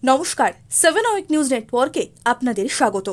নমস্কার, 7 week news নেটওয়ার্কে আপনাদের স্বাগত।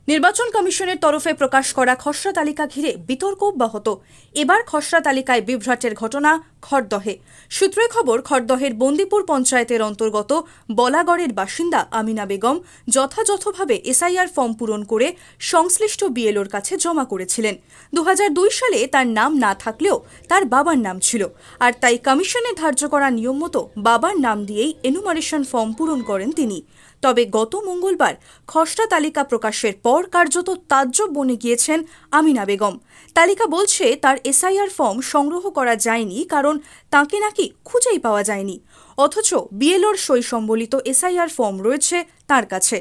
নির্বাচন কমিশনের তরফে প্রকাশ করা খসড়া তালিকা ঘিরে বিতর্ক অব্যাহত। এবার খসড়া তালিকায় বিভ্রাটের ঘটনা খড়দহে। সূত্রে খবর, খড়দহের বন্দিপুর পঞ্চায়েতের অন্তর্গত বলাগড়ের বাসিন্দা আমিনা বেগম যথাযথভাবে এসআইআর ফর্ম পূরণ করে সংশ্লিষ্ট বিএলওর কাছে জমা করেছিলেন। 2002 সালে তার নাম না থাকলেও তার বাবার নাম ছিল, আর তাই কমিশনে ধার্য করা নিয়ম মতো বাবার নাম দিয়েই এনুমারেশন ফর্ম পূরণ করেন তিনি। তবে গত মঙ্গলবার খসড়া তালিকা প্রকাশের পর কার্যত তাজ্জব বনে গিয়েছেন আমিনা বেগম। তালিকা বলছে তার এসআইআর ফর্ম সংগ্রহ করা যায়নি, কারণ তাকে নাকি খুঁজেই পাওয়া যায়নি। অথচ বিএলওর সই সম্বলিত এসআইআর ফর্ম রয়েছে তার কাছে।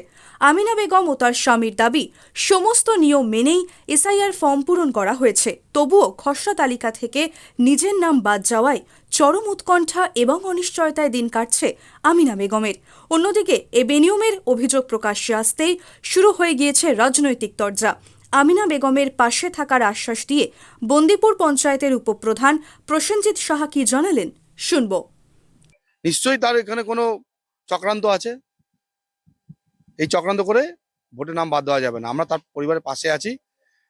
আমিনা বেগম ও তার স্বামীর দাবি, সমস্ত নিয়ম মেনেই এসআইআর ফর্ম পূরণ করা হয়েছে, তবুও খসড়া তালিকা থেকে নিজের নাম বাদ যাওয়ায় চরম উৎকণ্ঠা এবং অনিশ্চয়তায় দিন কাটছে আমিনা বেগমের। অন্যদিকে এ বেনিয়মের অভিযোগ প্রকাশ্যে আসতেই শুরু হয়ে গিয়েছে রাজনৈতিক তরজা। আমিনা বেগমের পাশে থাকার আশ্বাস দিয়ে বন্দিপুর পঞ্চায়েতের উপপ্রধান প্রসেনজিৎ সাহা কি জানালেন, শুনব। নিশ্চয়ই তার এখানে কোনো চক্রান্ত আছে। এই চক্রান্ত করে ভোটের নাম বাদ দেওয়া যাবে না। আমরা তার পরিবারের পাশে আছি,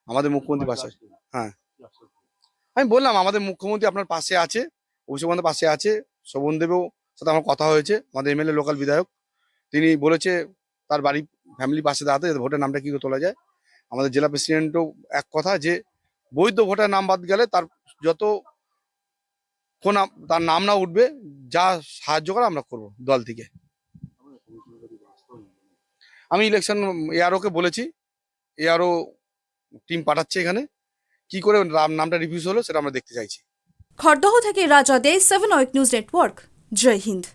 আমাদের মুখ্যমন্ত্রী পাশে। হ্যাঁ, আমি বললাম আমাদের মুখ্যমন্ত্রী আপনার পাশে আছে, অভিষেক বন্দ্যোপাধ্যায় পাশে আছে। শোভনদেবও সাথে আমার কথা হয়েছে, আমাদের এমএলএ লোকাল বিধায়ক। তিনি বলেছে তার বাড়ি ফ্যামিলি পাশে দাঁড়াতে, যাতে ভোটের নামটা কি করে তোলা যায়। আমাদের জেলা প্রেসিডেন্টও এক কথা, যে বৈধ ভোটার নাম বাদ গেলে তার যত তার নাম না উঠবে, যা সাহায্য করা আমরা করবো দল থেকে। আমি ইলেকশন এআরওকে বলেছি, এআরও টিম পাঠাচ্ছে এখানে। কি করে নামটা রিভিউজ হলো সেটা আমরা দেখতে চাইছি। খড়দহ থেকে রাজা দে, 7 উইক নিউজ নেটওয়ার্ক। জয় হিন্দ।